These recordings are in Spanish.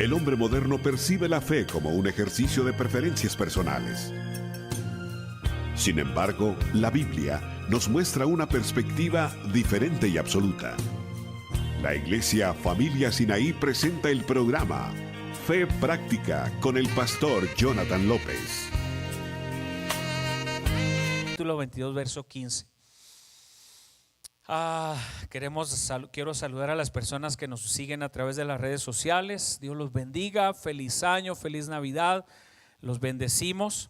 El hombre moderno percibe la fe como un ejercicio de preferencias personales. Sin embargo, la Biblia nos muestra una perspectiva diferente y absoluta. La Iglesia Familia Sinaí presenta el programa Fe Práctica con el pastor Jonathan López. Capítulo 22, verso 15. Quiero saludar a las personas que nos siguen a través de las redes sociales. Dios los bendiga, feliz año, feliz Navidad. Los bendecimos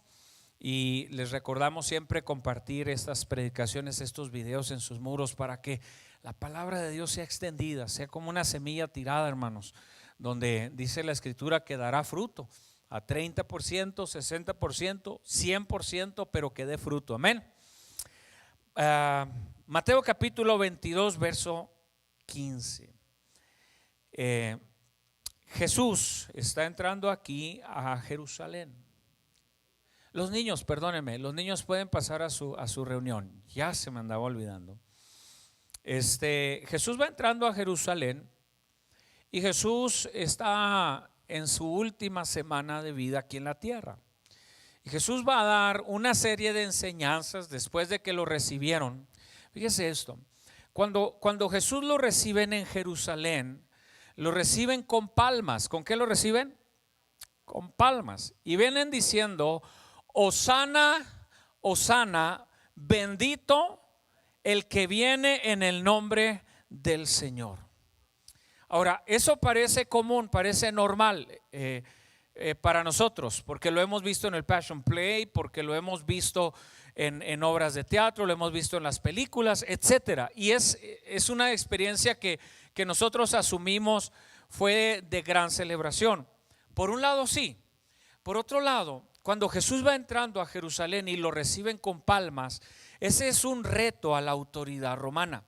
y les recordamos siempre compartir estas predicaciones, estos videos en sus muros para que la palabra de Dios sea extendida, sea como una semilla tirada, hermanos, donde dice la Escritura que dará fruto a 30%, 60%, 100%, pero que dé fruto. Amén. Mateo capítulo 22, verso 15. Jesús está entrando aquí a Jerusalén. Los niños, perdónenme, los niños pueden pasar a su reunión. Ya se me andaba olvidando. Jesús va entrando a Jerusalén y Jesús está en su última semana de vida aquí en la tierra. Y Jesús va a dar una serie de enseñanzas después de que lo recibieron. Fíjese esto, cuando Jesús lo reciben en Jerusalén, lo reciben con palmas. ¿Con qué lo reciben? Con palmas. Y vienen diciendo: Hosana, Hosana, bendito el que viene en el nombre del Señor. Ahora, eso parece común, parece normal para nosotros, porque lo hemos visto en el Passion Play, porque lo hemos visto en obras de teatro, lo hemos visto en las películas, etcétera. Y es una experiencia que nosotros asumimos fue de gran celebración. Por un lado sí, por otro lado, cuando Jesús va entrando a Jerusalén y lo reciben con palmas, ese es un reto a la autoridad romana.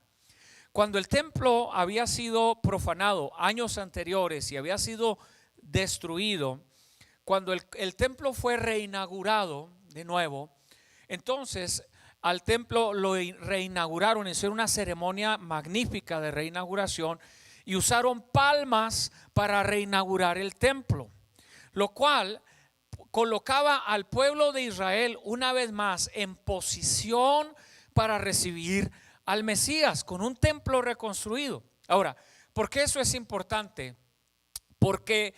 Cuando el templo había sido profanado años anteriores y había sido destruido, cuando el templo fue reinaugurado de nuevo, entonces al templo lo reinauguraron, hicieron una ceremonia magnífica de reinauguración y usaron palmas para reinaugurar el templo, lo cual colocaba al pueblo de Israel una vez más en posición para recibir al Mesías con un templo reconstruido. Ahora, ¿por qué eso es importante? Porque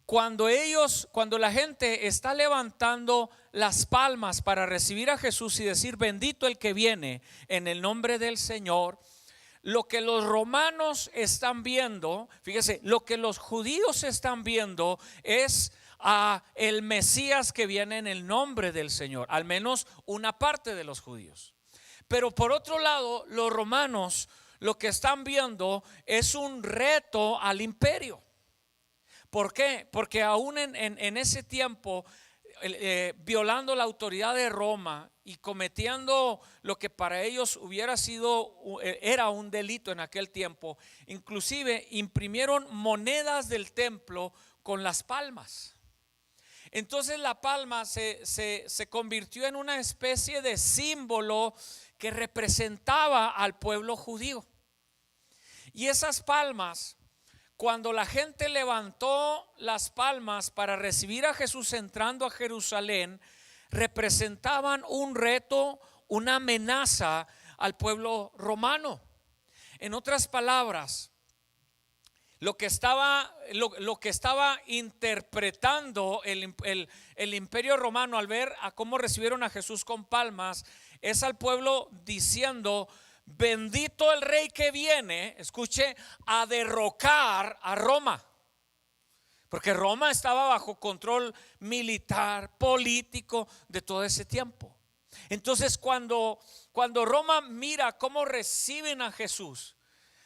cuando la gente está levantando las palmas para recibir a Jesús y decir bendito el que viene en el nombre del Señor, lo que los romanos están viendo, fíjese, lo que los judíos están viendo es a el Mesías que viene en el nombre del Señor, al menos una parte de los judíos. Pero por otro lado, los romanos lo que están viendo es un reto al imperio. ¿Por qué? Porque aún en ese tiempo, violando la autoridad de Roma y cometiendo lo que para ellos era un delito en aquel tiempo, inclusive imprimieron monedas del templo con las palmas. Entonces la palma se convirtió en una especie de símbolo que representaba al pueblo judío. Y esas palmas, cuando la gente levantó las palmas para recibir a Jesús entrando a Jerusalén, representaban un reto, una amenaza al pueblo romano. En otras palabras, lo que estaba interpretando el imperio romano al ver a cómo recibieron a Jesús con palmas, es al pueblo diciendo: bendito el rey que viene, escuche, a derrocar a Roma. Porque Roma estaba bajo control militar, político de todo ese tiempo. Entonces cuando Roma mira cómo reciben a Jesús,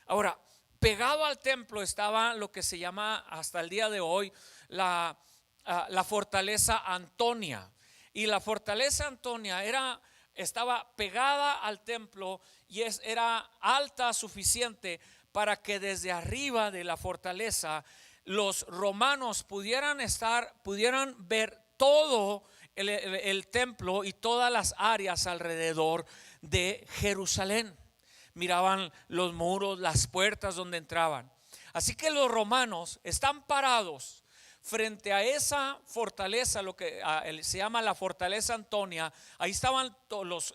ahora, pegado al templo estaba lo que se llama hasta el día de hoy la fortaleza Antonia. Y la fortaleza Antonia estaba pegada al templo y era alta suficiente para que desde arriba de la fortaleza los romanos pudieran ver todo el templo y todas las áreas alrededor de Jerusalén. Miraban los muros, las puertas donde entraban. Así que los romanos están parados frente a esa fortaleza, lo que se llama la fortaleza Antonia, ahí estaban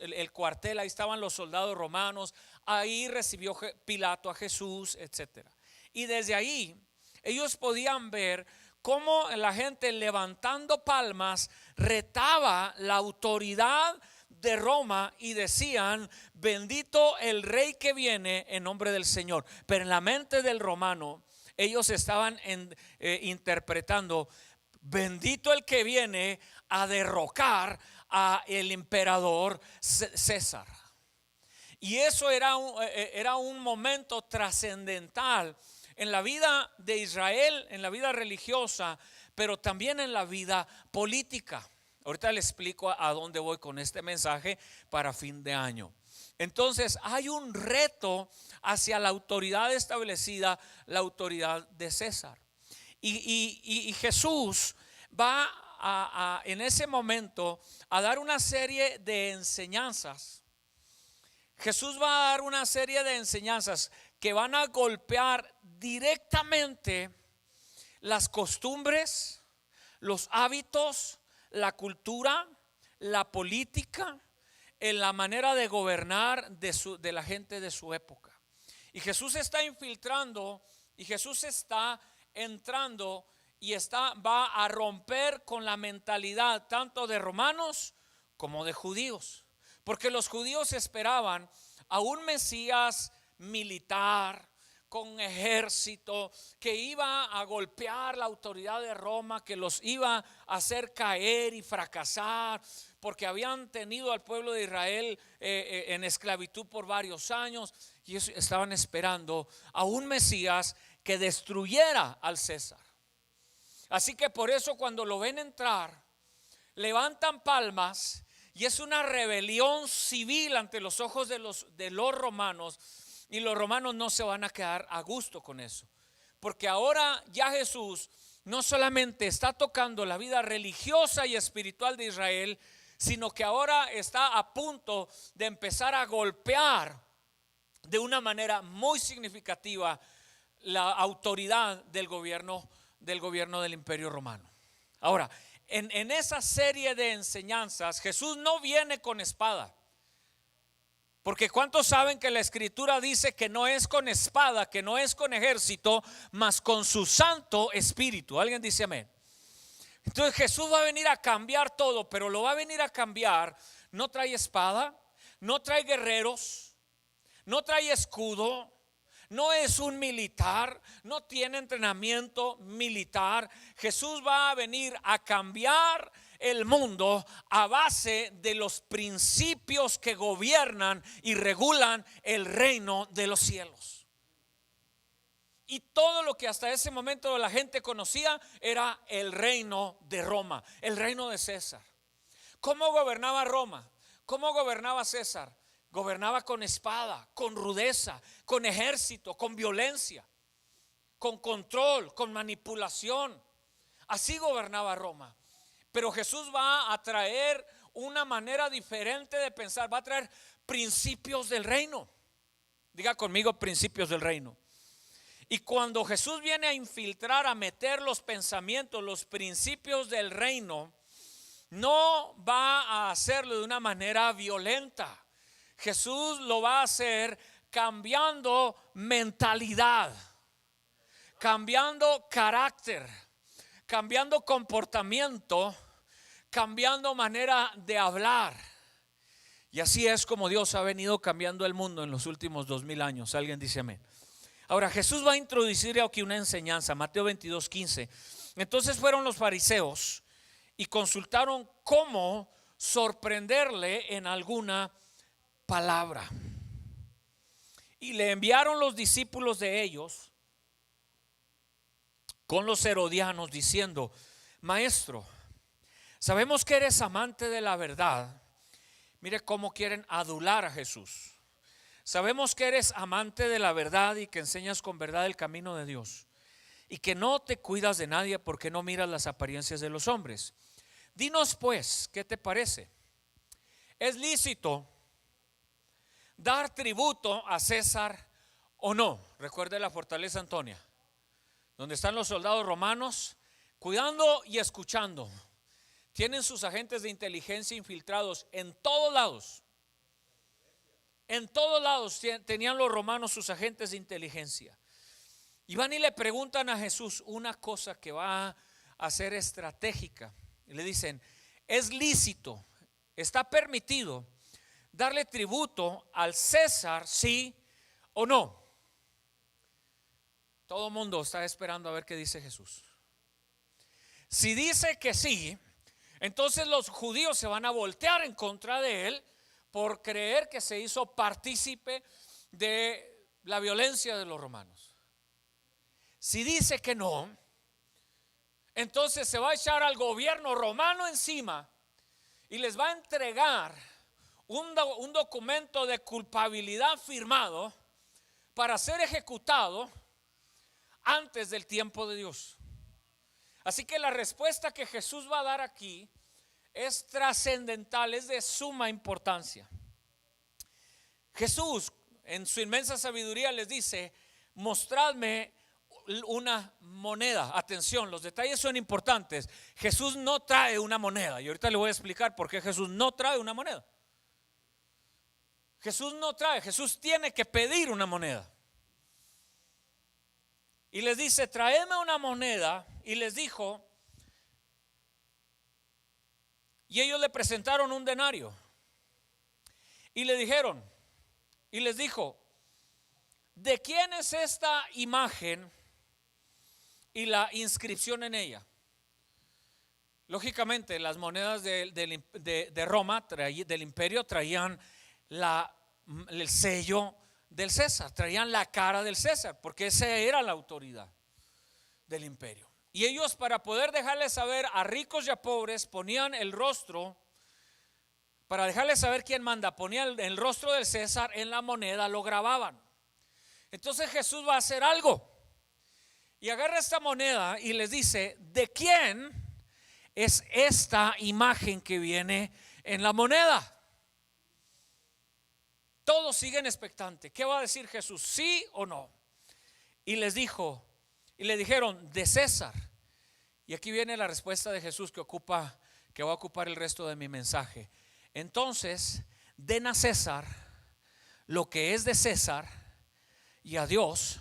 el cuartel, ahí estaban los soldados romanos, ahí recibió Pilato a Jesús, etcétera. Y desde ahí ellos podían ver cómo la gente, levantando palmas, retaba la autoridad de Roma y decían: bendito el rey que viene en nombre del Señor. Pero en la mente del romano, ellos estaban interpretando: bendito el que viene a derrocar a el emperador César. Y eso era un momento trascendental en la vida de Israel, en la vida religiosa, pero también en la vida política. Ahorita le explico a dónde voy con este mensaje para fin de año. Entonces hay un reto hacia la autoridad establecida, la autoridad de César. Y Jesús va en ese momento a dar una serie de enseñanzas. Jesús va a dar una serie de enseñanzas que van a golpear directamente las costumbres, los hábitos, la cultura, la política, en la manera de gobernar de la gente de su época. Y Jesús está infiltrando, y Jesús está entrando y va a romper con la mentalidad tanto de romanos como de judíos, porque los judíos esperaban a un Mesías militar, con ejército, que iba a golpear la autoridad de Roma, que los iba a hacer caer y fracasar, porque habían tenido al pueblo de Israel en esclavitud por varios años, y ellos estaban esperando a un Mesías que destruyera al César. Así que por eso cuando lo ven entrar, levantan palmas, y es una rebelión civil ante los ojos de los romanos. Y los romanos no se van a quedar a gusto con eso, porque ahora ya Jesús no solamente está tocando la vida religiosa y espiritual de Israel, sino que ahora está a punto de empezar a golpear de una manera muy significativa la autoridad del gobierno del Imperio Romano. Ahora, en esa serie de enseñanzas, Jesús no viene con espada. Porque ¿cuántos saben que la escritura dice que no es con espada, que no es con ejército, mas con su Santo Espíritu? ¿Alguien dice amén? Entonces Jesús va a venir a cambiar todo, pero lo va a venir a cambiar. No trae espada, no trae guerreros, no trae escudo, no es un militar, no tiene entrenamiento militar. Jesús va a venir a cambiar el mundo a base de los principios que gobiernan y regulan el reino de los cielos. Y todo lo que hasta ese momento la gente conocía era el reino de Roma, el reino de César. ¿Cómo gobernaba Roma? ¿Cómo gobernaba César? Gobernaba con espada, con rudeza, con ejército, con violencia, con control, con manipulación. Así gobernaba Roma. Pero Jesús va a traer una manera diferente de pensar, va a traer principios del reino. Diga conmigo, principios del reino. Y cuando Jesús viene a infiltrar, a meter los pensamientos, los principios del reino, no va a hacerlo de una manera violenta. Jesús lo va a hacer cambiando mentalidad, cambiando carácter, cambiando comportamiento, cambiando manera de hablar. Y así es como Dios ha venido cambiando el mundo en los últimos 2000 años. Alguien dice amén. Ahora Jesús va a introducir aquí una enseñanza, Mateo 22:15. Entonces fueron los fariseos y consultaron cómo sorprenderle en alguna palabra. Y le enviaron los discípulos de ellos con los herodianos diciendo: Maestro, sabemos que eres amante de la verdad. Mire cómo quieren adular a Jesús. Sabemos que eres amante de la verdad y que enseñas con verdad el camino de Dios, y que no te cuidas de nadie porque no miras las apariencias de los hombres. Dinos pues, ¿qué te parece? ¿Es lícito dar tributo a César o no? Recuerde la fortaleza Antonia, donde están los soldados romanos cuidando y escuchando. Tienen sus agentes de inteligencia infiltrados en todos lados. En todos lados tenían los romanos sus agentes de inteligencia. Y van y le preguntan a Jesús una cosa que va a ser estratégica. Y le dicen, ¿es lícito, está permitido darle tributo al César, sí o no? Todo el mundo está esperando a ver qué dice Jesús. Si dice que sí, entonces los judíos se van a voltear en contra de él por creer que se hizo partícipe de la violencia de los romanos. Si dice que no, entonces se va a echar al gobierno romano encima y les va a entregar un documento de culpabilidad firmado para ser ejecutado antes del tiempo de Dios. Así que la respuesta que Jesús va a dar aquí es trascendental, es de suma importancia. Jesús en su inmensa sabiduría les dice, mostradme una moneda. Atención, los detalles son importantes. Jesús no trae una moneda y ahorita le voy a explicar por qué Jesús no trae una moneda. Jesús no trae, Jesús tiene que pedir una moneda. Y les dice, traedme una moneda. Y les dijo, y ellos le presentaron un denario. Y le dijeron, y les dijo, ¿de quién es esta imagen y la inscripción en ella? Lógicamente las monedas de Roma, del imperio, traían el sello del César, traían la cara del César, porque esa era la autoridad del imperio. Y ellos, para poder dejarles saber a ricos y a pobres, ponían el rostro, para dejarles saber quién manda, ponían el rostro del César en la moneda, lo grababan. Entonces Jesús va a hacer algo y agarra esta moneda y les dice, ¿de quién es esta imagen que viene en la moneda? Todos siguen expectantes. ¿Qué va a decir Jesús? ¿Sí o no? Y les dijo, y le dijeron, de César. Y aquí viene la respuesta de Jesús que va a ocupar el resto de mi mensaje. Entonces, den a César lo que es de César y a Dios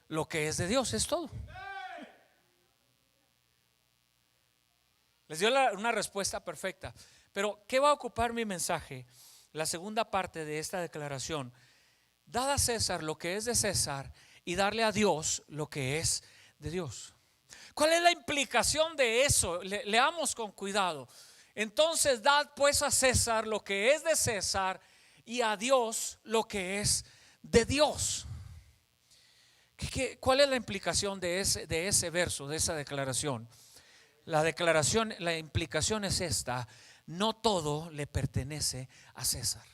lo que es de Dios. Es todo. Les dio una respuesta perfecta. Pero ¿qué va a ocupar mi mensaje? La segunda parte de esta declaración: dad a César lo que es de César y darle a Dios lo que es de Dios. ¿Cuál es la implicación de eso? Leamos con cuidado. Entonces, dad pues a César lo que es de César y a Dios lo que es de Dios. ¿Cuál es la implicación de ese verso, de esa declaración? La implicación es esta: no todo le pertenece a César.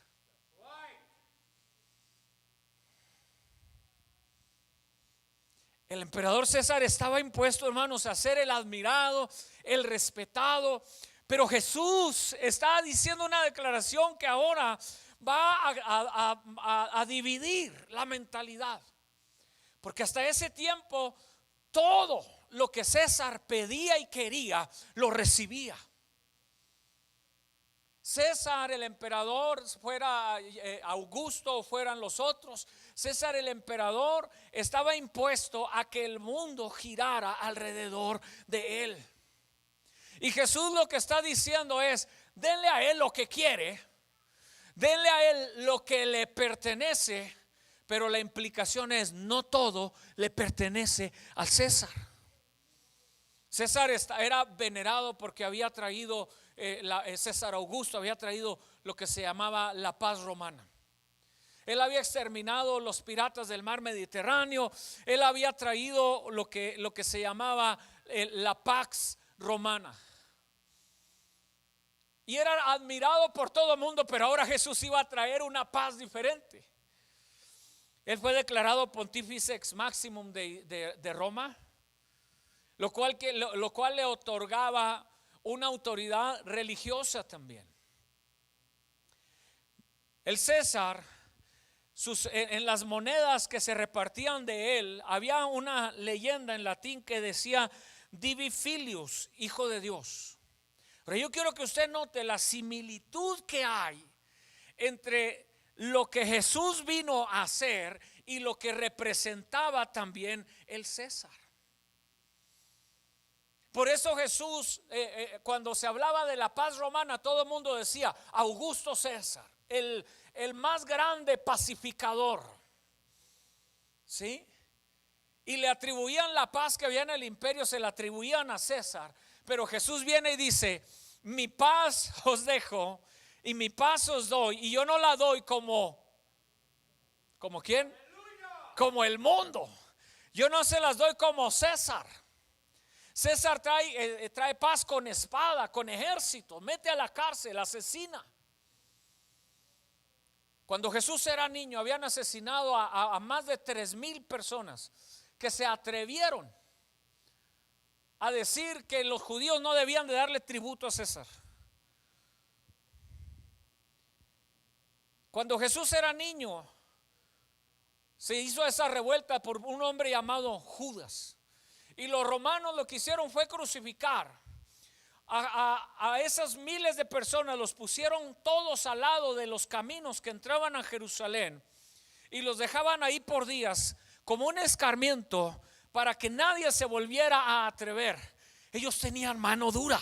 El emperador César estaba impuesto, hermanos, a ser el admirado, el respetado. Pero Jesús está diciendo una declaración que ahora va a dividir la mentalidad. Porque hasta ese tiempo todo lo que César pedía y quería lo recibía. César el emperador, fuera Augusto o fueran los otros, César el emperador estaba impuesto a que el mundo girara alrededor de él. Y Jesús lo que está diciendo es: denle a él lo que quiere, denle a él lo que le pertenece, pero la implicación es: no todo le pertenece al César. César era venerado porque había traído, César Augusto había traído lo que se llamaba la paz romana. Él había exterminado los piratas del mar Mediterráneo. Él había traído lo que se llamaba la pax romana. Y era admirado por todo el mundo, pero ahora Jesús iba a traer una paz diferente. Él fue declarado pontífice ex maximum de Roma, lo cual le otorgaba una autoridad religiosa también. El César, en las monedas que se repartían de él, había una leyenda en latín que decía: Divi Filius, hijo de Dios. Pero yo quiero que usted note la similitud que hay entre lo que Jesús vino a hacer y lo que representaba también el César. Por eso Jesús, cuando se hablaba de la paz romana, todo el mundo decía Augusto César, el más grande pacificador, ¿sí? Y le atribuían la paz que había en el imperio, se la atribuían a César. Pero Jesús viene y dice: mi paz os dejo y mi paz os doy. Y yo no la doy ¿como quién? Como el mundo. Yo no se las doy como César. César trae paz con espada, con ejército, mete a la cárcel, asesina. Cuando Jesús era niño, habían asesinado a más de 3,000 personas que se atrevieron a decir que los judíos no debían de darle tributo a César. Cuando Jesús era niño, se hizo esa revuelta por un hombre llamado Judas. Y los romanos lo que hicieron fue crucificar a esas miles de personas. Los pusieron todos al lado de los caminos que entraban a Jerusalén y los dejaban ahí por días como un escarmiento para que nadie se volviera a atrever. Ellos tenían mano dura.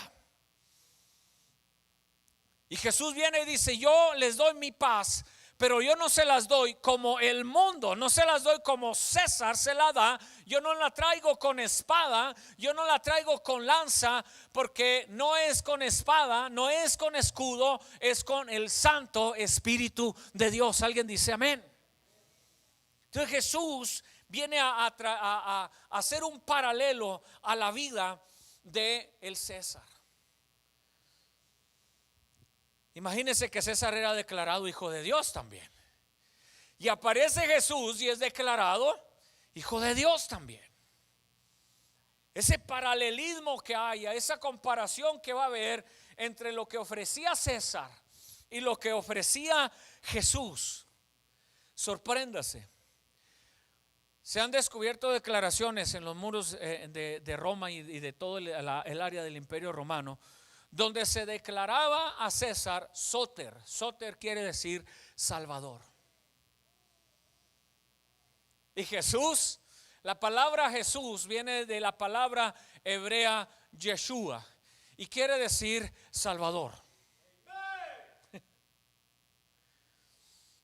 Y Jesús viene y dice: yo les doy mi paz, pero yo no se las doy como el mundo, no se las doy como César se la da. Yo no la traigo con espada, yo no la traigo con lanza, porque no es con espada, no es con escudo, es con el Santo Espíritu de Dios. Alguien dice amén. Entonces Jesús viene a hacer un paralelo a la vida de el César. Imagínense que César era declarado hijo de Dios también. Y aparece Jesús y es declarado hijo de Dios también. Ese paralelismo que haya, esa comparación que va a haber entre lo que ofrecía César y lo que ofrecía Jesús. Sorpréndase. Se han descubierto declaraciones en los muros de Roma y de todo el área del imperio romano, donde se declaraba a César Soter. Soter quiere decir Salvador. Y Jesús, la palabra Jesús viene de la palabra hebrea Yeshua y quiere decir Salvador.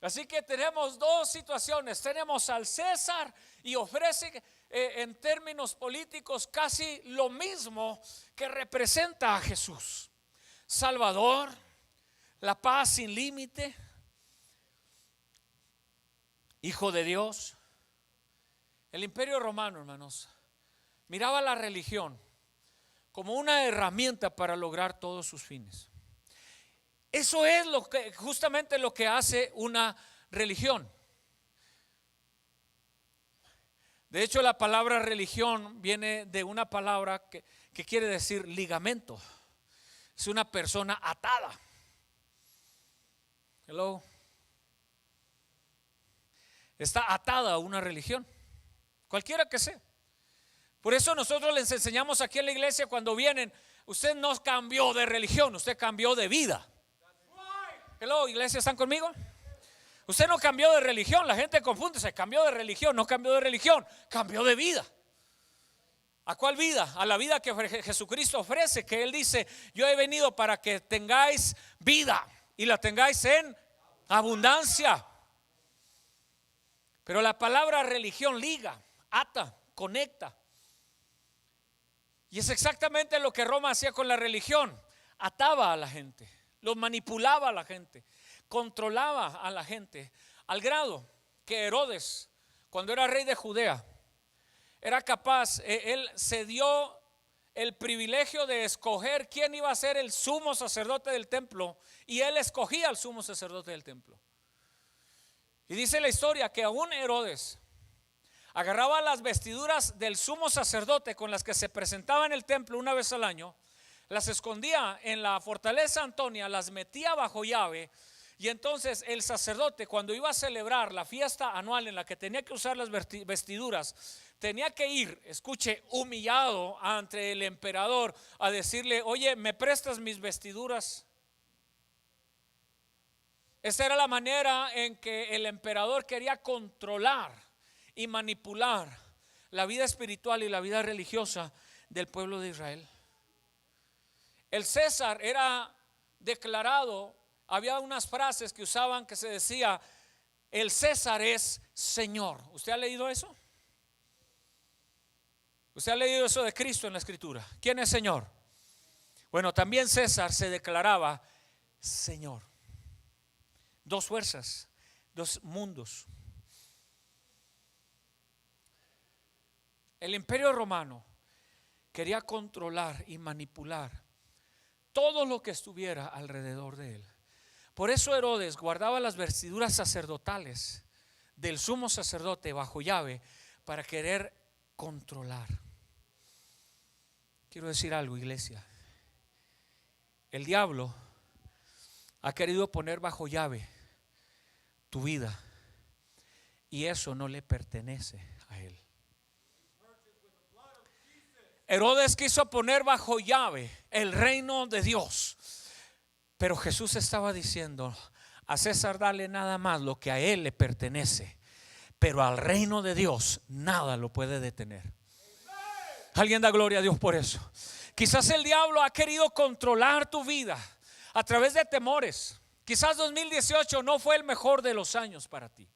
Así que tenemos dos situaciones. Tenemos al César y ofrece en términos políticos casi lo mismo que representa a Jesús: Salvador, la paz sin límite, Hijo de Dios. El imperio romano, hermanos, miraba la religión como una herramienta para lograr todos sus fines. Eso es justamente lo que hace una religión. De hecho, la palabra religión viene de una palabra que quiere decir ligamento. Es una persona atada. Hello. Está atada a una religión, cualquiera que sea. Por eso nosotros les enseñamos aquí en la iglesia cuando vienen: usted no cambió de religión, usted cambió de vida. Hello, iglesia, ¿están conmigo? Usted no cambió de religión. La gente confunde, se cambió de religión. No cambió de religión, cambió de vida. ¿A cuál vida? A la vida que Jesucristo ofrece, que Él dice: yo he venido para que tengáis vida y la tengáis en abundancia. Pero la palabra religión liga, ata, conecta. Y es exactamente lo que Roma hacía con la religión. Ataba a la gente, los manipulaba a la gente, controlaba a la gente, al grado que Herodes, cuando era rey de Judea, era capaz, él se dio el privilegio de escoger quién iba a ser el sumo sacerdote del templo, y él escogía al sumo sacerdote del templo. Y dice la historia que aún Herodes agarraba las vestiduras del sumo sacerdote con las que se presentaba en el templo una vez al año, las escondía en la fortaleza Antonia, las metía bajo llave. Y entonces el sacerdote, cuando iba a celebrar la fiesta anual en la que tenía que usar las vestiduras, tenía que ir, escuche, humillado ante el emperador a decirle: oye, ¿me prestas mis vestiduras? Esta era la manera en que el emperador quería controlar y manipular la vida espiritual y la vida religiosa del pueblo de Israel. El César era declarado, había unas frases que usaban que se decía: el César es Señor. ¿Usted ha leído eso? ¿Usted ha leído eso de Cristo en la Escritura? ¿Quién es Señor? Bueno, también César se declaraba Señor. Dos fuerzas, dos mundos. El Imperio Romano quería controlar y manipular todo lo que estuviera alrededor de él. Por eso Herodes guardaba las vestiduras sacerdotales del sumo sacerdote bajo llave para querer controlar. Quiero decir algo, iglesia. El diablo ha querido poner bajo llave tu vida y eso no le pertenece a él. Herodes quiso poner bajo llave el reino de Dios, pero Jesús estaba diciendo: a César dale nada más lo que a él le pertenece, pero al reino de Dios nada lo puede detener. Alguien da gloria a Dios por eso. Quizás el diablo ha querido controlar tu vida a través de temores. Quizás 2018 no fue el mejor de los años para ti.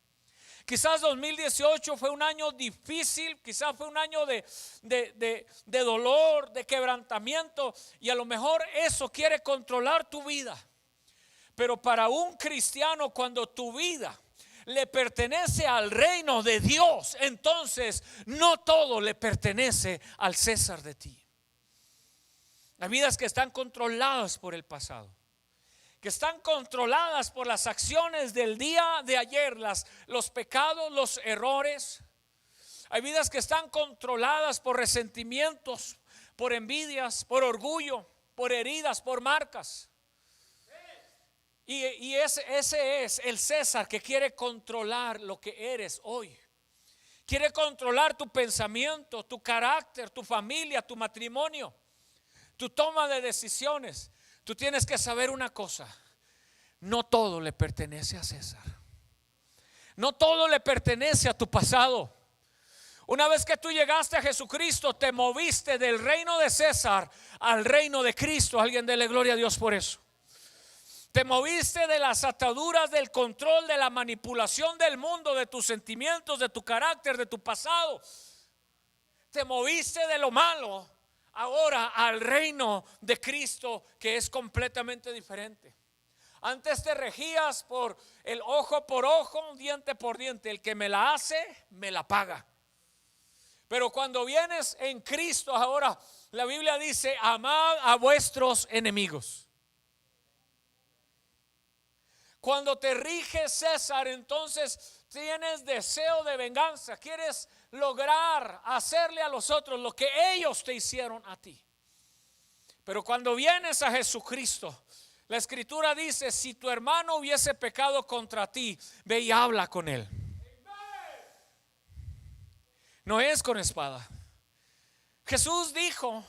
Quizás 2018 fue un año difícil, quizás fue un año de dolor, de quebrantamiento, y a lo mejor eso quiere controlar tu vida. Pero para un cristiano, cuando tu vida le pertenece al reino de Dios, entonces no todo le pertenece al César de ti. Hay vidas que están controladas por el pasado, que están controladas por las acciones del día de ayer, los pecados, los errores. Hay vidas que están controladas por resentimientos, por envidias, por orgullo, por heridas, por marcas. Y ese es el César que quiere controlar lo que eres hoy. Quiere controlar tu pensamiento, tu carácter, tu familia, tu matrimonio, tu toma de decisiones. Tú tienes que saber una cosa: no todo le pertenece a César. No todo le pertenece a tu pasado. Una vez que tú llegaste a Jesucristo, te moviste del reino de César al reino de Cristo. Alguien dele gloria a Dios por eso. Te moviste de las ataduras del control, de la manipulación del mundo, de tus sentimientos, de tu carácter, de tu pasado. Te moviste de lo malo ahora al reino de Cristo, que es completamente diferente. Antes te regías por el ojo por ojo, diente por diente. El que me la hace, me la paga. Pero cuando vienes en Cristo ahora, la Biblia dice: amad a vuestros enemigos. Cuando te rige César, entonces tienes deseo de venganza. Quieres lograr hacerle a los otros lo que ellos te hicieron a ti. Pero cuando vienes a Jesucristo, la Escritura dice: si tu hermano hubiese pecado contra ti, ve y habla con él. No es con espada. Jesús dijo: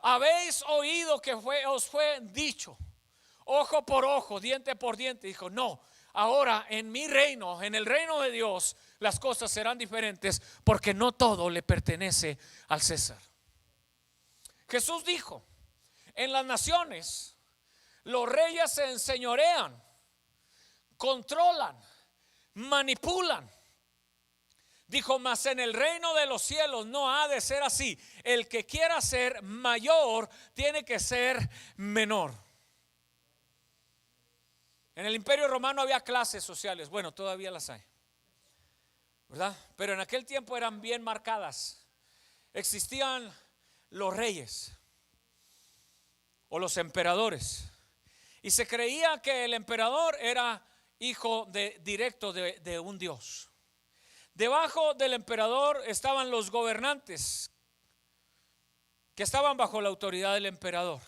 habéis oído que os fue dicho, ojo por ojo, diente por diente. Dijo: no, ahora en mi reino, en el reino de Dios, las cosas serán diferentes, porque no todo le pertenece al César. Jesús dijo: en las naciones los reyes se enseñorean, controlan, manipulan. Dijo: mas en el reino de los cielos no ha de ser así. El que quiera ser mayor tiene que ser menor. En el Imperio Romano había clases sociales. Bueno, todavía las hay, ¿verdad? Pero en aquel tiempo eran bien marcadas. Existían los reyes o los emperadores, y se creía que el emperador era hijo directo de un dios. Debajo del emperador estaban los gobernantes, que estaban bajo la autoridad del emperador.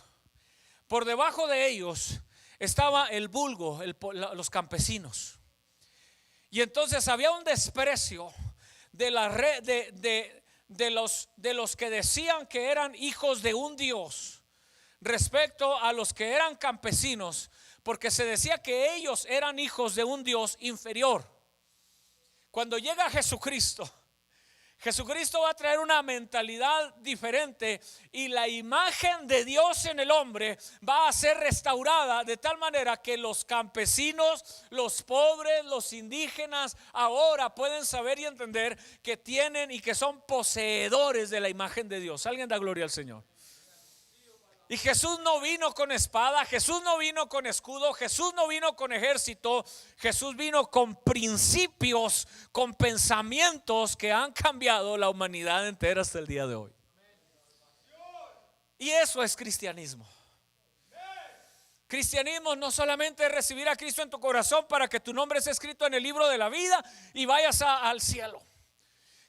Por debajo de ellos estaba el vulgo, los campesinos. Y entonces había un desprecio de los que decían que eran hijos de un Dios respecto a los que eran campesinos, porque se decía que ellos eran hijos de un Dios inferior. Cuando llega Jesucristo, Jesucristo va a traer una mentalidad diferente y la imagen de Dios en el hombre va a ser restaurada de tal manera que los campesinos, los pobres, los indígenas ahora pueden saber y entender que tienen y que son poseedores de la imagen de Dios. Alguien da gloria al Señor. Y Jesús no vino con espada, Jesús no vino con escudo, Jesús no vino con ejército, Jesús vino con principios, con pensamientos que han cambiado la humanidad entera hasta el día de hoy. Y eso es cristianismo. Cristianismo no solamente es recibir a Cristo en tu corazón para que tu nombre sea escrito en el libro de la vida y vayas al cielo.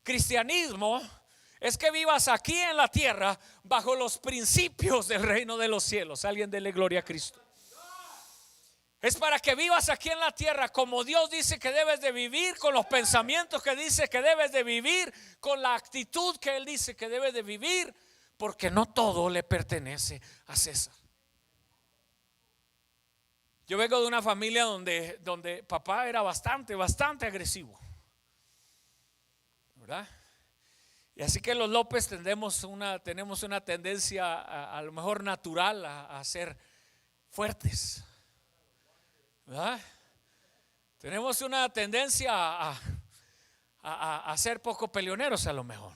Cristianismo es que vivas aquí en la tierra bajo los principios del reino de los cielos. Alguien dele gloria a Cristo. Es para que vivas aquí en la tierra como Dios dice que debes de vivir, con los pensamientos que dice que debes de vivir, con la actitud que Él dice que debes de vivir, porque no todo le pertenece a César. Yo vengo de una familia donde papá era bastante agresivo, ¿verdad? Y así que los López tenemos una tendencia a lo mejor natural a ser fuertes, ¿verdad? Tenemos una tendencia a ser poco peleoneros a lo mejor.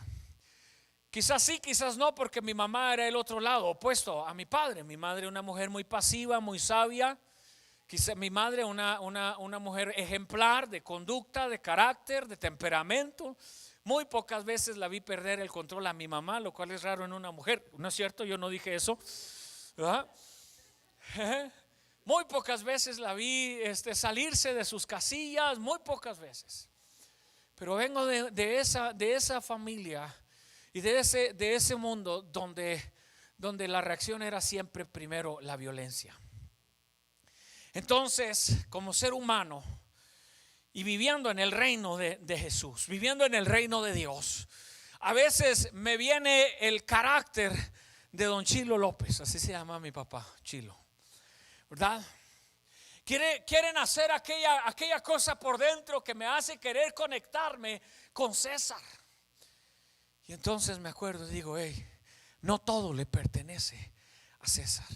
Quizás sí, quizás no, porque mi mamá era el otro lado, opuesto a mi padre. Mi madre una mujer muy pasiva, muy sabia. Quizás mi madre una mujer ejemplar de conducta, de carácter, de temperamento. Muy pocas veces la vi perder el control a mi mamá, lo cual es raro en una mujer. ¿No es cierto? Yo no dije eso, ¿verdad? Muy pocas veces la vi salirse de sus casillas, muy pocas veces. Pero vengo de esa familia y de ese mundo donde la reacción era siempre primero la violencia. Entonces, como ser humano y viviendo en el reino de Jesús, viviendo en el reino de Dios, a veces me viene el carácter de don Chilo López, así se llama mi papá, Chilo, ¿verdad? Quieren hacer aquella cosa por dentro que me hace querer conectarme con César. Y entonces me acuerdo y digo, hey, no todo le pertenece a César.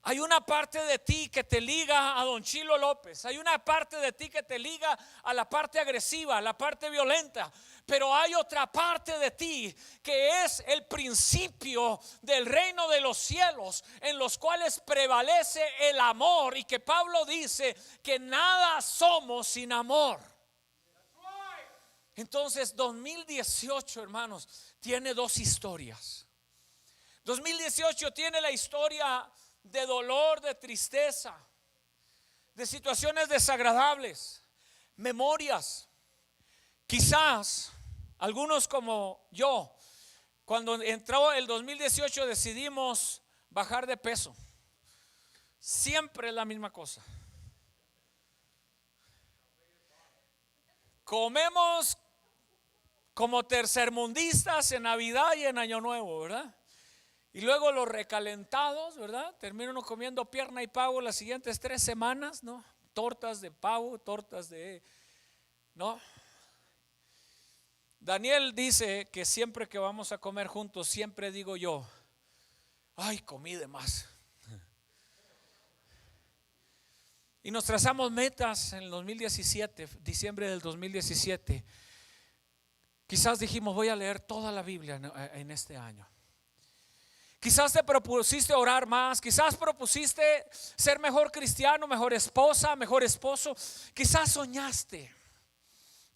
Hay una parte de ti que te liga a don Chilo López. Hay una parte de ti que te liga a la parte agresiva, a la parte violenta. Pero hay otra parte de ti que es el principio del reino de los cielos, en los cuales prevalece el amor. Y que Pablo dice que nada somos sin amor. Entonces 2018, hermanos, tiene dos historias. 2018 tiene la historia de dolor, de tristeza, de situaciones desagradables, memorias. Quizás algunos como yo, cuando entró el 2018 decidimos bajar de peso. Siempre es la misma cosa. Comemos como tercermundistas en Navidad y en Año Nuevo, ¿verdad? Y luego los recalentados, ¿verdad? Termino uno comiendo pierna y pavo las siguientes 3 semanas, ¿no? Tortas de pavo, tortas de... ¿no? Daniel dice que siempre que vamos a comer juntos, siempre digo yo, ay, comí de más. Y nos trazamos metas en el 2017, diciembre del 2017. Quizás dijimos, voy a leer toda la Biblia en este año. Quizás te propusiste orar más, quizás propusiste ser mejor cristiano, mejor esposa, mejor esposo. Quizás soñaste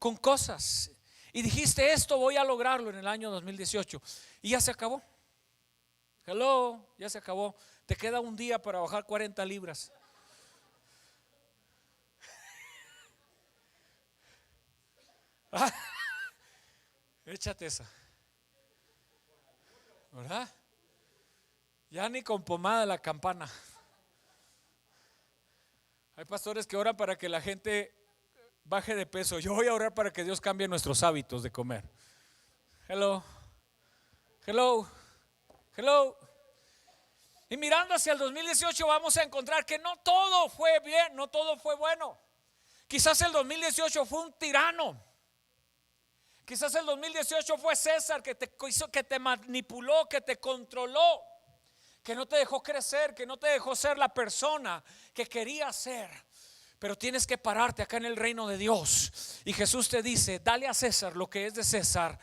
con cosas y dijiste, esto voy a lograrlo en el año 2018 y ya se acabó. Hello, ya se acabó. Te queda un día para bajar 40 libras. Échate esa, ¿verdad? Ya ni con pomada la campana. Hay pastores que oran para que la gente baje de peso. Yo voy a orar para que Dios cambie nuestros hábitos de comer. Hello, hello, hello. Y mirando hacia el 2018 vamos a encontrar que no todo fue bien, no todo fue bueno. Quizás el 2018 fue un tirano. Quizás el 2018 fue César que te hizo, que te manipuló, que te controló, que no te dejó crecer, que no te dejó ser la persona que querías ser. Pero tienes que pararte acá en el reino de Dios. Y Jesús te dice: dale a César lo que es de César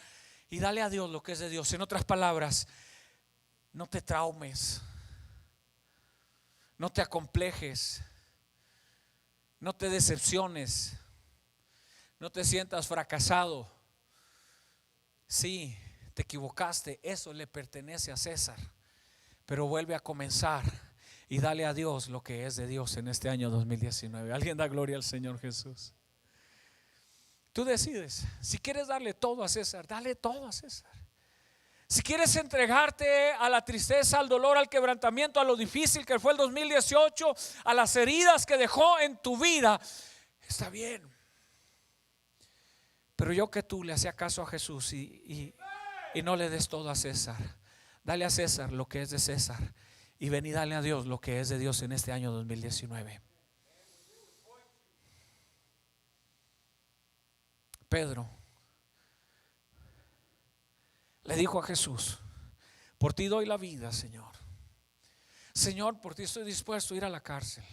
y dale a Dios lo que es de Dios. En otras palabras, no te traumes, no te acomplejes, no te decepciones, no te sientas fracasado. Sí, te equivocaste, eso le pertenece a César, pero vuelve a comenzar y dale a Dios lo que es de Dios en este año 2019. Alguien da gloria al Señor Jesús. Tú decides, si quieres darle todo a César, dale todo a César. Si quieres entregarte a la tristeza, al dolor, al quebrantamiento, a lo difícil que fue el 2018, a las heridas que dejó en tu vida, está bien. Pero yo que tú le hacía caso a Jesús y no le des todo a César. Dale a César lo que es de César y ven y dale a Dios lo que es de Dios en este año 2019. Pedro le dijo a Jesús: por ti doy la vida, Señor. Señor, por ti estoy dispuesto a ir a la cárcel.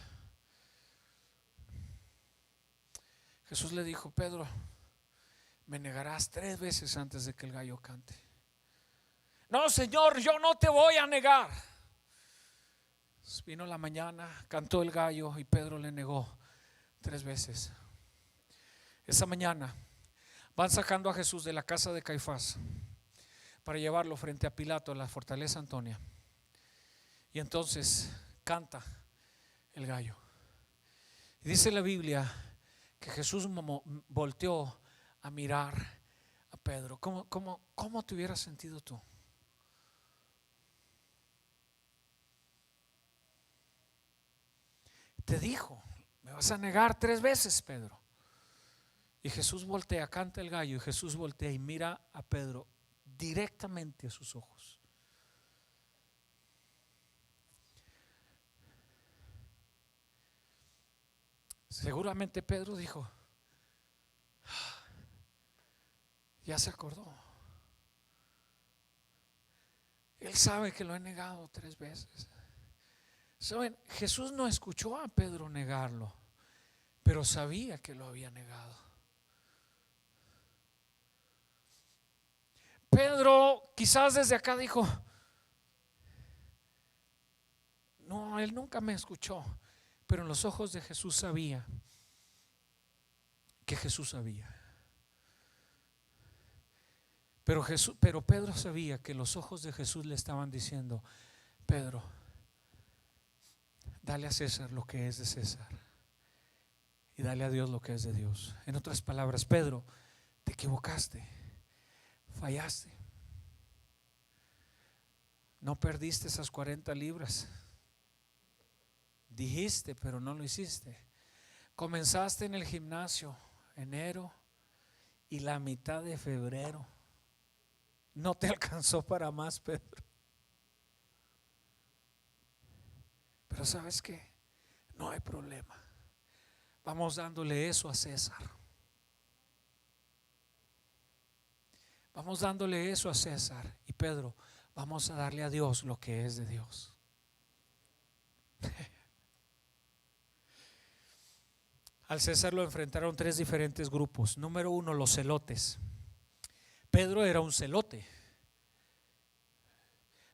Jesús le dijo: Pedro, me negarás 3 veces antes de que el gallo cante. No, Señor, yo no te voy a negar. Vino la mañana, cantó el gallo y Pedro le negó 3 veces. Esa mañana van sacando a Jesús de la casa de Caifás para llevarlo frente a Pilato, a la fortaleza Antonia. Y entonces canta el gallo. Y dice la Biblia que Jesús volteó a mirar a Pedro. ¿Cómo te hubieras sentido tú? Te dijo: me vas a negar 3 veces, Pedro. Y Jesús voltea, canta el gallo, y Jesús voltea y mira a Pedro directamente a sus ojos. Seguramente Pedro dijo: ya se acordó. Él sabe que lo he negado 3 veces. ¿Saben? Jesús no escuchó a Pedro negarlo, pero sabía que lo había negado. Pedro quizás desde acá dijo: no, él nunca me escuchó. Pero en los ojos de Jesús sabía que Jesús sabía. Pero Pedro sabía que los ojos de Jesús le estaban diciendo: Pedro, dale a César lo que es de César y dale a Dios lo que es de Dios. En otras palabras, Pedro, te equivocaste, fallaste. No perdiste esas 40 libras. Dijiste, pero no lo hiciste. Comenzaste en el gimnasio enero y la mitad de febrero. No te alcanzó para más, Pedro. Pero ¿sabes qué? No hay problema. Vamos dándole eso a César. Vamos dándole eso a César. Y Pedro, vamos a darle a Dios lo que es de Dios. Al César lo enfrentaron 3 diferentes grupos. Número 1, los celotes. Pedro era un celote.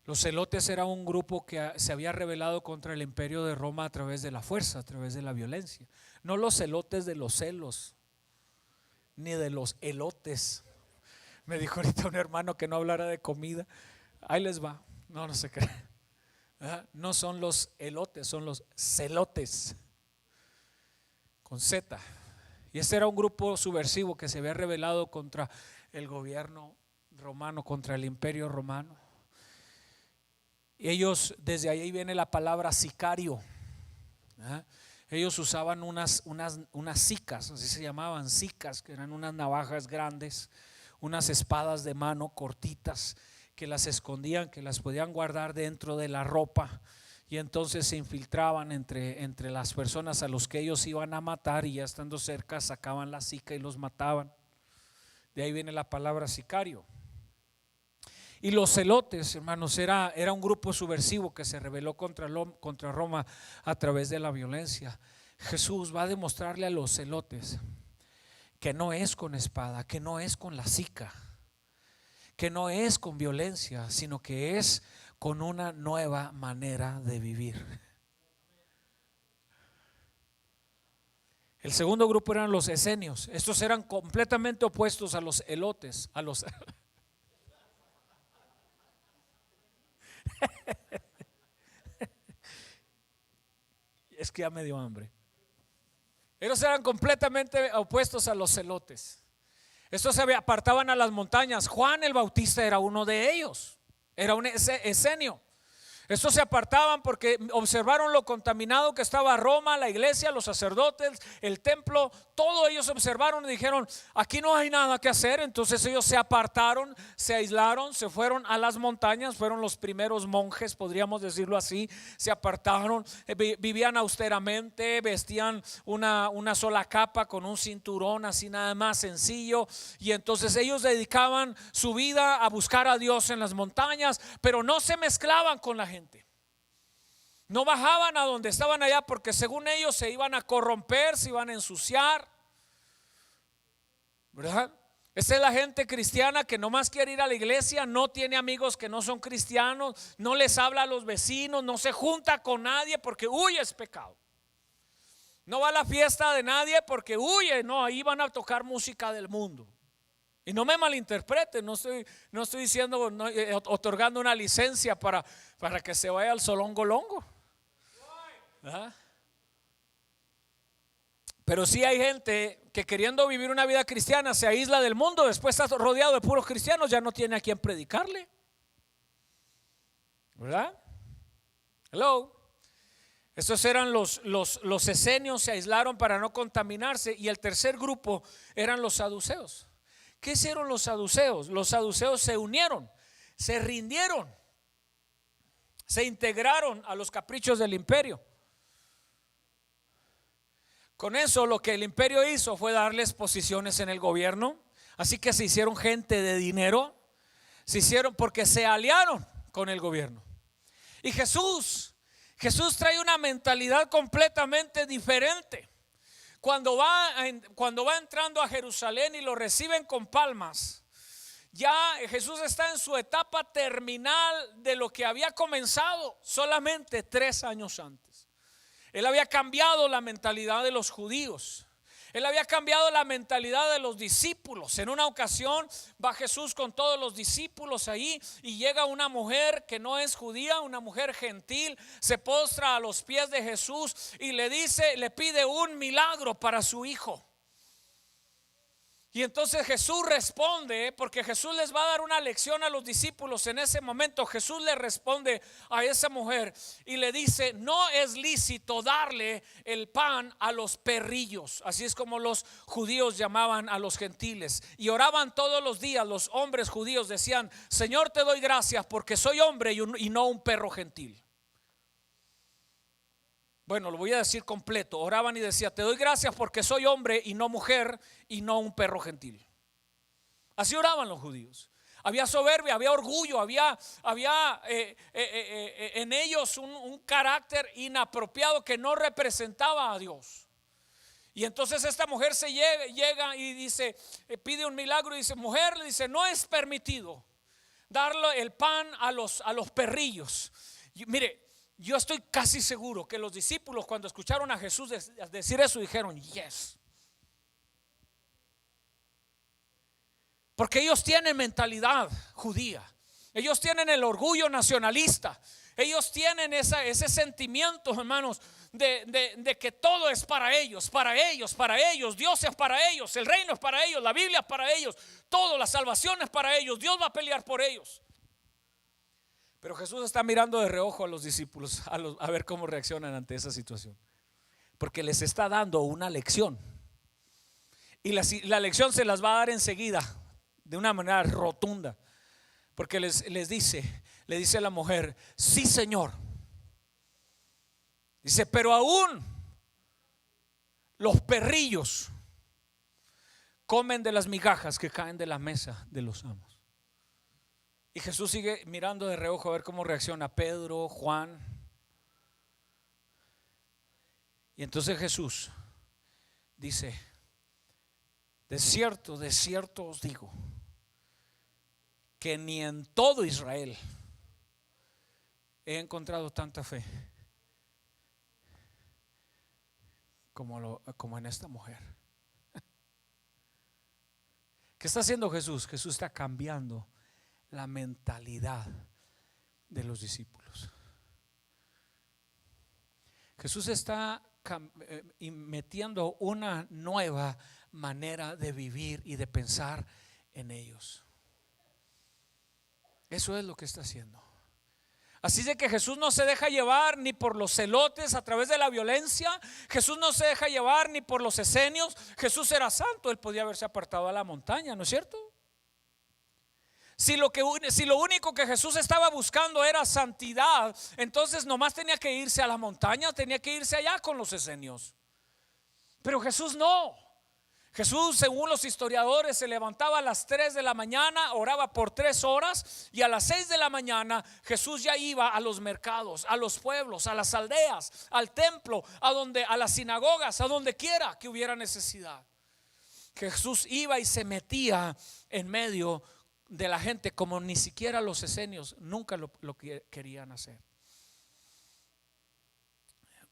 Los celotes era un grupo que se había rebelado contra el imperio de Roma a través de la fuerza, a través de la violencia. No los celotes de los celos, ni de los elotes. Me dijo ahorita un hermano que no hablara de comida. Ahí les va. No se cree. No son los elotes, son los celotes con Z. Y este era un grupo subversivo que se había rebelado contra el gobierno romano, contra el imperio romano. Y ellos, desde ahí viene la palabra sicario. ellos usaban unas sicas, así se llamaban, sicas, que eran unas navajas grandes, unas espadas de mano cortitas, que las escondían, que las podían guardar dentro de la ropa. Y entonces se infiltraban entre las personas a los que ellos iban a matar, y ya estando cerca sacaban la sica y los mataban. De ahí viene la palabra sicario. Y los celotes, hermanos, era un grupo subversivo que se rebeló contra Roma a través de la violencia. Jesús va a demostrarle a los celotes que no es con espada, que no es con la sica, que no es con violencia, sino que es con una nueva manera de vivir. El segundo grupo eran los esenios. Estos eran completamente opuestos a los elotes, a los es que ya me dio hambre. Ellos eran completamente opuestos a los celotes. Estos se apartaban a las montañas. Juan el Bautista era uno de ellos. Era un esenio. Estos se apartaban porque observaron lo contaminado que estaba Roma, la iglesia, los sacerdotes, el templo. Todos ellos observaron y dijeron: aquí no hay nada que hacer. Entonces ellos se apartaron, se aislaron, se fueron a las montañas. Fueron los primeros monjes, podríamos decirlo así. Se apartaron, vivían austeramente, vestían una sola capa con un cinturón, así nada más sencillo. Y entonces ellos dedicaban su vida a buscar a Dios en las montañas, pero no se mezclaban con la gente. No bajaban a donde estaban allá, porque según ellos se iban a corromper, se iban a ensuciar, ¿verdad? Esa es la gente cristiana que nomás quiere ir a la iglesia, no tiene amigos que no son cristianos, no les habla a los vecinos, no se junta con nadie porque huye, es pecado. No va a la fiesta de nadie porque huye, no, ahí van a tocar música del mundo. Y no me malinterpreten, no estoy diciendo, otorgando una licencia para que se vaya al solongolongo. ¿Ah? Pero sí hay gente que, queriendo vivir una vida cristiana, se aísla del mundo. Después está rodeado de puros cristianos, ya no tiene a quien predicarle, ¿verdad? Hello. Estos eran los esenios, se aislaron para no contaminarse. Y el tercer grupo eran los saduceos. ¿Qué hicieron los saduceos? Los saduceos se unieron, se rindieron, se integraron a los caprichos del imperio. Con eso lo que el imperio hizo fue darles posiciones en el gobierno. Así que se hicieron gente de dinero, se hicieron porque se aliaron con el gobierno. Y Jesús trae una mentalidad completamente diferente. Cuando va entrando a Jerusalén y lo reciben con palmas, ya Jesús está en su etapa terminal de lo que había comenzado solamente 3 años antes. Él había cambiado la mentalidad de los judíos. Él había cambiado la mentalidad de los discípulos. En una ocasión va Jesús con todos los discípulos ahí, y llega una mujer que no es judía, una mujer gentil, se postra a los pies de Jesús y le pide un milagro para su hijo. Y entonces Jesús responde, porque Jesús les va a dar una lección a los discípulos en ese momento. Jesús le responde a esa mujer y le dice: no es lícito darle el pan a los perrillos. Así es como los judíos llamaban a los gentiles. Y oraban todos los días. Los hombres judíos decían: Señor, te doy gracias porque soy hombre y no un perro gentil. Bueno, lo voy a decir completo. Oraban y decían: te doy gracias porque soy hombre y no mujer y no un perro gentil. Así oraban los judíos. Había soberbia, había orgullo, había en ellos un carácter inapropiado que no representaba a Dios. Y entonces esta mujer se llega y dice, pide un milagro y dice: mujer, le dice, no es permitido darle el pan a los perrillos. Y mire, yo estoy casi seguro que los discípulos, cuando escucharon a Jesús decir eso, dijeron: yes. Porque ellos tienen mentalidad judía. Ellos tienen el orgullo nacionalista. Ellos tienen ese sentimiento, hermanos, de que todo es para ellos, para ellos, para ellos. Dios es para ellos, el reino es para ellos, la Biblia es para ellos, todo, la salvación es para ellos. Dios va a pelear por ellos. Pero Jesús está mirando de reojo a los discípulos a ver cómo reaccionan ante esa situación. porque les está dando una lección. Y la lección se las va a dar enseguida, de una manera rotunda. Porque le dice a la mujer: sí, Señor. Dice: pero aún los perrillos comen de las migajas que caen de la mesa de los amos. Y Jesús sigue mirando de reojo a ver cómo reacciona Pedro, Juan. Y entonces Jesús dice: de cierto os digo, que ni en todo Israel he encontrado tanta fe como en esta mujer. ¿Qué está haciendo Jesús? Jesús está cambiando la mentalidad de los discípulos. Jesús está metiendo una nueva manera de vivir y de pensar en ellos. Eso es lo que está haciendo. Así de que Jesús no se deja llevar ni por los celotes a través de la violencia. Jesús no se deja llevar ni por los esenios. Jesús era santo, él podía haberse apartado a la montaña, ¿no es cierto? Si lo único que Jesús estaba buscando era santidad, entonces nomás tenía que irse a la montaña, tenía que irse allá con los esenios. Pero Jesús no. Jesús, según los historiadores, se levantaba a las 3 de la mañana, oraba por 3 horas, y a las 6 de la mañana Jesús ya iba a los mercados, a los pueblos, a las aldeas, al templo, a las sinagogas, a donde quiera que hubiera necesidad. Jesús iba y se metía en medio de la gente como ni siquiera los esenios nunca lo querían hacer.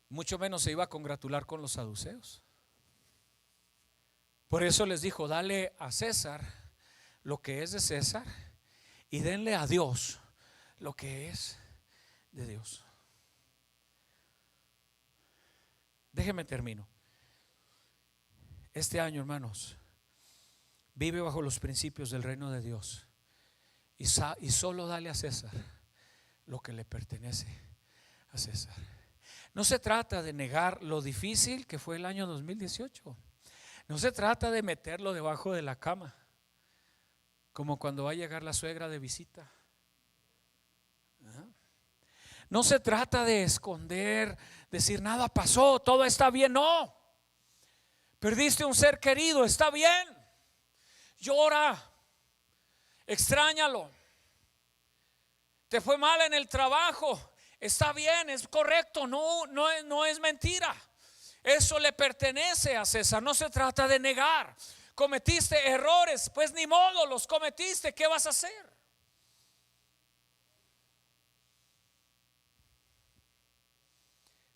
Mucho menos se iba a congratular con los saduceos. Por eso les dijo: dale a César lo que es de César y denle a Dios lo que es de Dios. Déjenme termino. Este año, hermanos, vive bajo los principios del reino de Dios y solo dale a César lo que le pertenece a César. No se trata de negar lo difícil que fue el año 2018. No se trata de meterlo debajo de la cama, como cuando va a llegar la suegra de visita. No se trata de esconder, decir nada pasó, todo está bien. No, perdiste un ser querido, está bien. Llora, extrañalo. Te fue mal en el trabajo, está bien, es correcto, no es mentira. Eso le pertenece a César. No se trata de negar. Cometiste errores, pues ni modo, los cometiste. ¿Qué vas a hacer?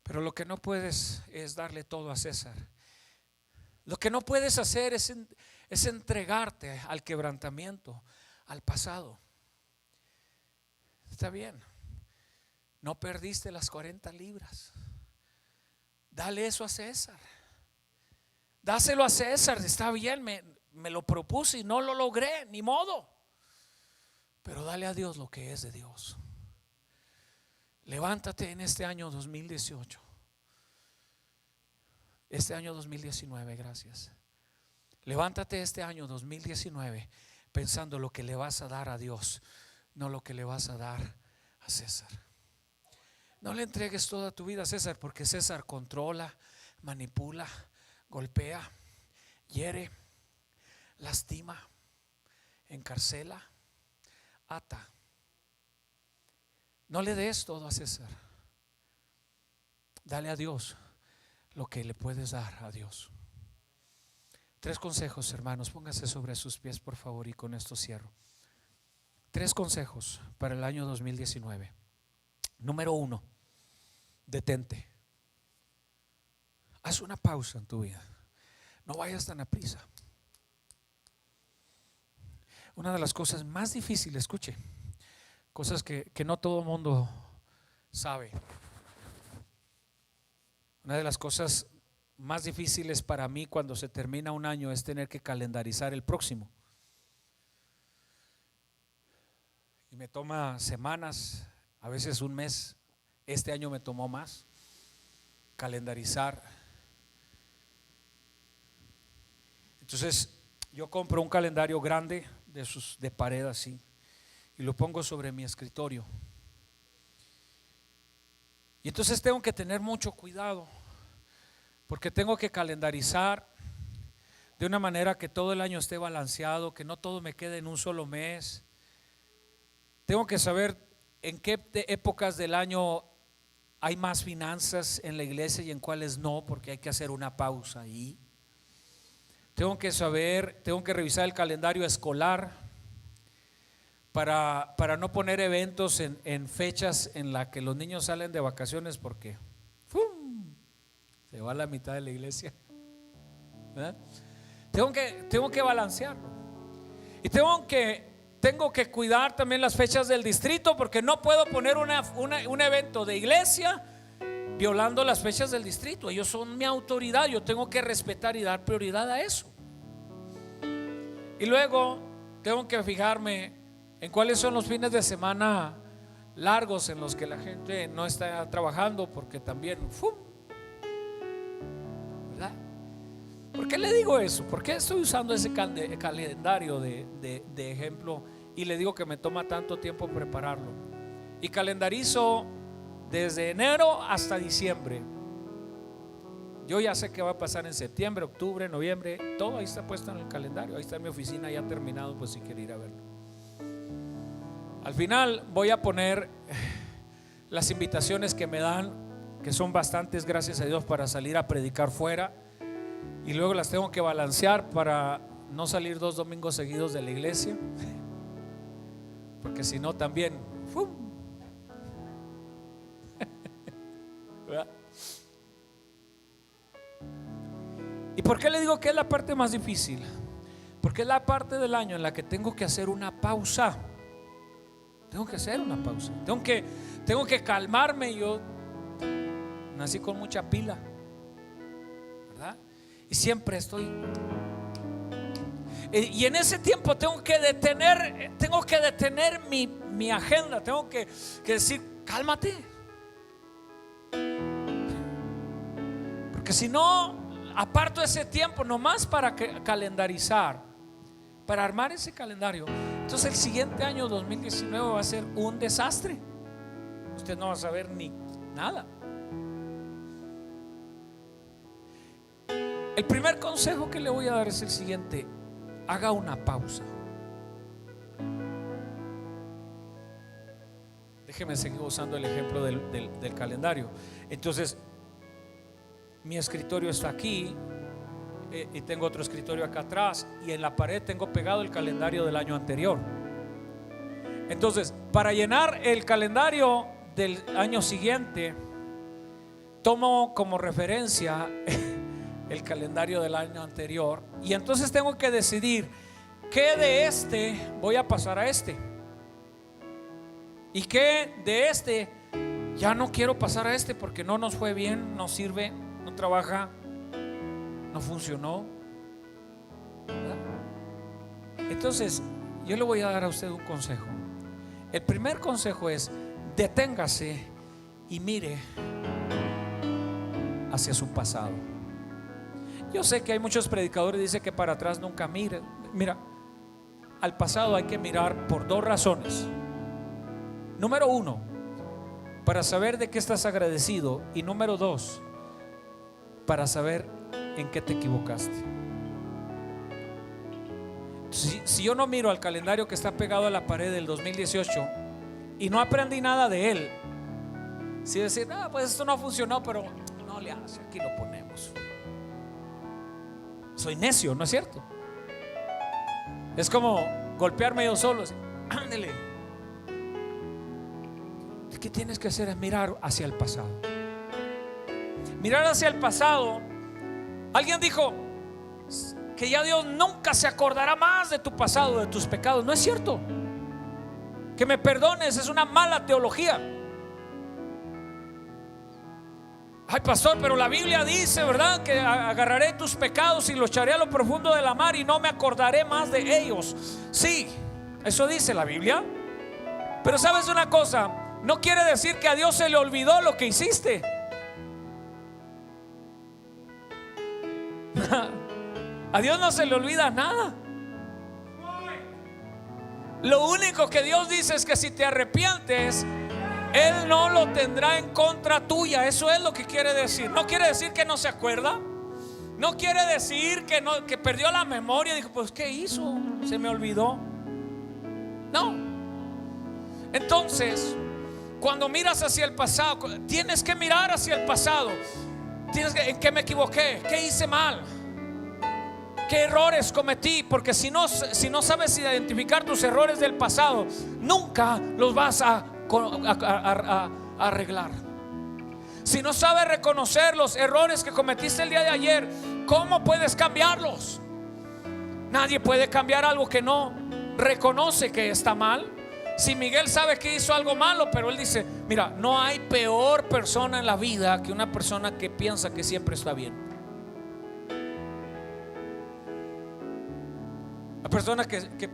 Pero lo que no puedes es darle todo a César. Lo que no puedes hacer es entregarte al quebrantamiento, al pasado. Está bien, no perdiste las 40 libras. Dale eso a César. Dáselo a César. Está bien, me lo propuse y no lo logré, ni modo. Pero dale a Dios lo que es de Dios. Levántate en este año 2018. Este año 2019, gracias. Levántate este año 2019 pensando lo que le vas a dar a Dios, no lo que le vas a dar a César. No le entregues toda tu vida a César, porque César controla, manipula, golpea, hiere, lastima, encarcela, ata. No le des todo a César. Dale a Dios lo que le puedes dar a Dios. 3 consejos, hermanos. Póngase sobre sus pies, por favor, y con esto cierro. 3 consejos para el año 2019. Número 1, detente. Haz una pausa en tu vida. No vayas tan a prisa. Una de las cosas más difíciles, escuche, cosas que no todo el mundo sabe. Una de las cosas más difíciles para mí cuando se termina un año es tener que calendarizar el próximo. Y me toma semanas, a veces un mes. Este año me tomó más calendarizar Entonces yo compro un calendario grande de esos de pared así y lo pongo sobre mi escritorio. Y entonces tengo que tener mucho cuidado, porque tengo que calendarizar de una manera que todo el año esté balanceado, que no todo me quede en un solo mes. Tengo que saber en qué épocas del año hay más finanzas en la iglesia y en cuáles no, porque hay que hacer una pausa ahí. Tengo que saber, tengo que revisar el calendario escolar para no poner eventos en fechas en las que los niños salen de vacaciones, porque ¡fum!, se va a la mitad de la iglesia, ¿verdad? Tengo que balancearlo. Y tengo que cuidar también las fechas del distrito, porque no puedo poner un evento de iglesia violando las fechas del distrito. Ellos son mi autoridad, yo tengo que respetar y dar prioridad a eso. Y luego tengo que fijarme en cuáles son los fines de semana largos en los que la gente no está trabajando, porque también ¡fum!, ¿verdad? ¿Por qué le digo eso? ¿Por qué estoy usando ese calendario de ejemplo? Y le digo que me toma tanto tiempo prepararlo. Y calendarizo desde enero hasta diciembre. Yo ya sé qué va a pasar en septiembre, octubre, noviembre. Todo ahí está puesto en el calendario. Ahí está en mi oficina ya terminado, pues si quiere ir a verlo. Al final voy a poner las invitaciones que me dan, que son bastantes, gracias a Dios, para salir a predicar fuera. Y luego las tengo que balancear para no salir 2 domingos seguidos de la iglesia, porque si no también ¡fum! ¿Verdad? ¿Y por qué le digo que es la parte más difícil? Porque es la parte del año en la que tengo que hacer una pausa. Tengo que hacer una pausa. Tengo que calmarme. Yo nací con mucha pila, ¿verdad? Y siempre estoy. Y en ese tiempo tengo que detener mi agenda. Tengo que decir, cálmate. Porque si no, aparto ese tiempo nomás para calendarizar, para armar ese calendario. Entonces el siguiente año 2019 va a ser un desastre. Usted no va a saber ni nada. El primer consejo que le voy a dar es el siguiente: haga una pausa. Déjeme seguir usando el ejemplo del calendario. Entonces, mi escritorio está aquí y tengo otro escritorio acá atrás, y en la pared tengo pegado el calendario del año anterior. Entonces, para llenar el calendario del año siguiente, tomo como referencia el calendario del año anterior, y entonces tengo que decidir qué de este voy a pasar a este, y qué de este ya no quiero pasar a este porque no nos fue bien, no sirve, no trabaja, no funcionó, ¿verdad? Entonces yo le voy a dar a usted un consejo. El primer consejo es: deténgase y mire hacia su pasado. Yo sé que hay muchos predicadores que dicen que para atrás nunca mire. Mira, al pasado hay que mirar por 2 razones. Número 1, para saber de qué estás agradecido, y número 2, para saber en qué te equivocaste. Si yo no miro al calendario que está pegado a la pared del 2018 y no aprendí nada de él, si decir, pues esto no funcionó, pero no le hace, aquí lo ponemos. Soy necio, ¿no es cierto? Es como golpearme yo solo, así, ándele. ¿Qué tienes que hacer? Es mirar hacia el pasado. Mirar hacia el pasado. Alguien dijo que ya Dios nunca se acordará más de tu pasado, de tus pecados. No es cierto. Que me perdones es una mala teología. Ay, pastor, pero la Biblia dice, ¿verdad?, que agarraré tus pecados y los echaré a lo profundo de la mar y no me acordaré más de ellos. Sí, eso dice la Biblia. Pero ¿sabes una cosa? No quiere decir que a Dios se le olvidó lo que hiciste. A Dios no se le olvida nada. Lo único que Dios dice es que si te arrepientes, Él no lo tendrá en contra tuya. Eso es lo que quiere decir. No quiere decir que no se acuerda. No quiere decir que, no, que perdió la memoria. Dijo, pues ¿qué hizo? Se me olvidó. No. Entonces, cuando miras hacia el pasado, tienes que mirar hacia el pasado. ¿En qué me equivoqué? ¿Qué hice mal? ¿Qué errores cometí? Porque si no sabes identificar tus errores del pasado, nunca los vas a arreglar. Si no sabes reconocer los errores que cometiste el día de ayer, ¿cómo puedes cambiarlos? Nadie puede cambiar algo que no reconoce que está mal. Si Miguel sabe que hizo algo malo, pero él dice, mira, no hay peor persona en la vida que una persona que piensa que siempre está bien. La persona que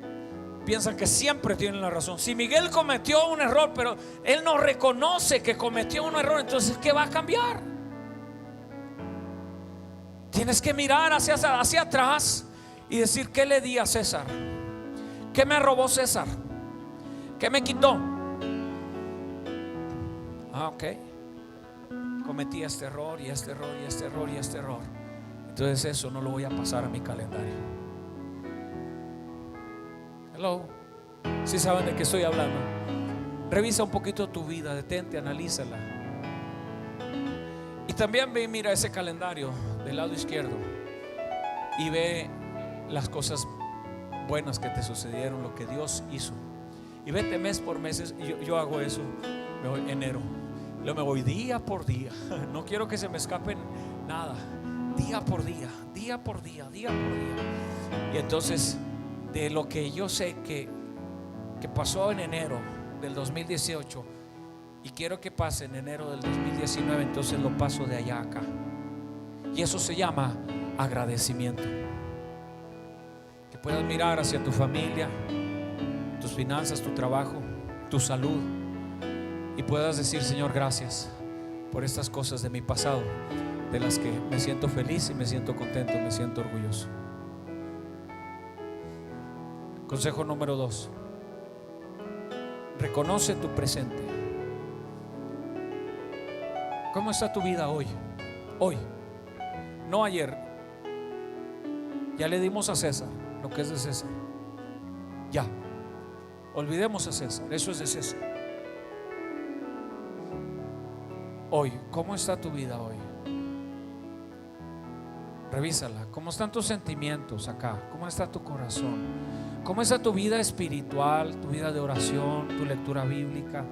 piensan que siempre tienen la razón. Si Miguel cometió un error, pero él no reconoce que cometió un error, entonces ¿qué va a cambiar? Tienes que mirar hacia atrás y decir, ¿qué le di a César? ¿Qué me robó César? ¿Qué me quitó? Ok, cometí este error y este error y este error y este error. Entonces eso no lo voy a pasar a mi calendario. Hello. Si saben de qué estoy hablando. Revisa un poquito tu vida, detente, analízala. Y también ve y mira ese calendario del lado izquierdo y ve las cosas buenas que te sucedieron, lo que Dios hizo. Y vete mes por mes. Yo hago eso. Me voy enero, luego me voy día por día. No quiero que se me escapen nada. Día por día, día por día, día por día. Y entonces de lo que yo sé que pasó en enero del 2018 y quiero que pase en enero del 2019, entonces lo paso de allá a acá. Y eso se llama agradecimiento. Que puedas mirar hacia tu familia, tus finanzas, tu trabajo, tu salud, y puedas decir, Señor, gracias por estas cosas de mi pasado, de las que me siento feliz y me siento contento, me siento orgulloso. Consejo número 2: reconoce tu presente. ¿Cómo está tu vida hoy? Hoy, no ayer. Ya le dimos a César lo que es de César. Ya, olvidemos a César, eso es de César. Hoy, ¿cómo está tu vida hoy? Revísala. ¿Cómo están tus sentimientos acá? ¿Cómo está tu corazón? ¿Cómo está tu vida espiritual, tu vida de oración, tu lectura bíblica?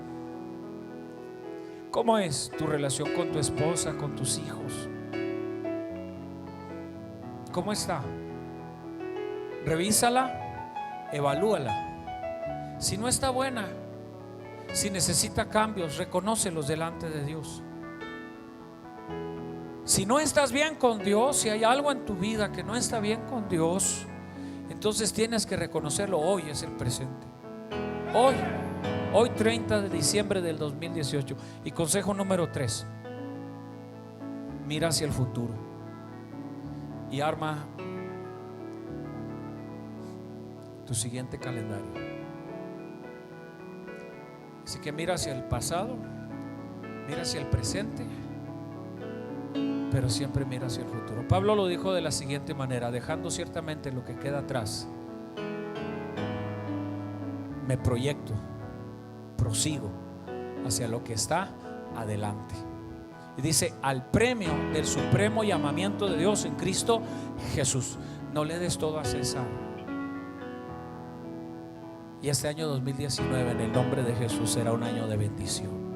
¿Cómo es tu relación con tu esposa, con tus hijos? ¿Cómo está? Revísala, evalúala. Si no está buena, si necesita cambios, reconócelos delante de Dios. Si no estás bien con Dios, si hay algo en tu vida que no está bien con Dios, entonces tienes que reconocerlo. Hoy es el presente. Hoy 30 de diciembre del 2018. Y consejo número 3: mira hacia el futuro y arma tu siguiente calendario. Así que mira hacia el pasado, mira hacia el presente, pero siempre mira hacia el futuro. Pablo lo dijo de la siguiente manera: dejando ciertamente lo que queda atrás, me proyecto, prosigo hacia lo que está adelante. Y dice: al premio del supremo llamamiento de Dios en Cristo Jesús. No le des todo a César. Y este año 2019, en el nombre de Jesús, será un año de bendición.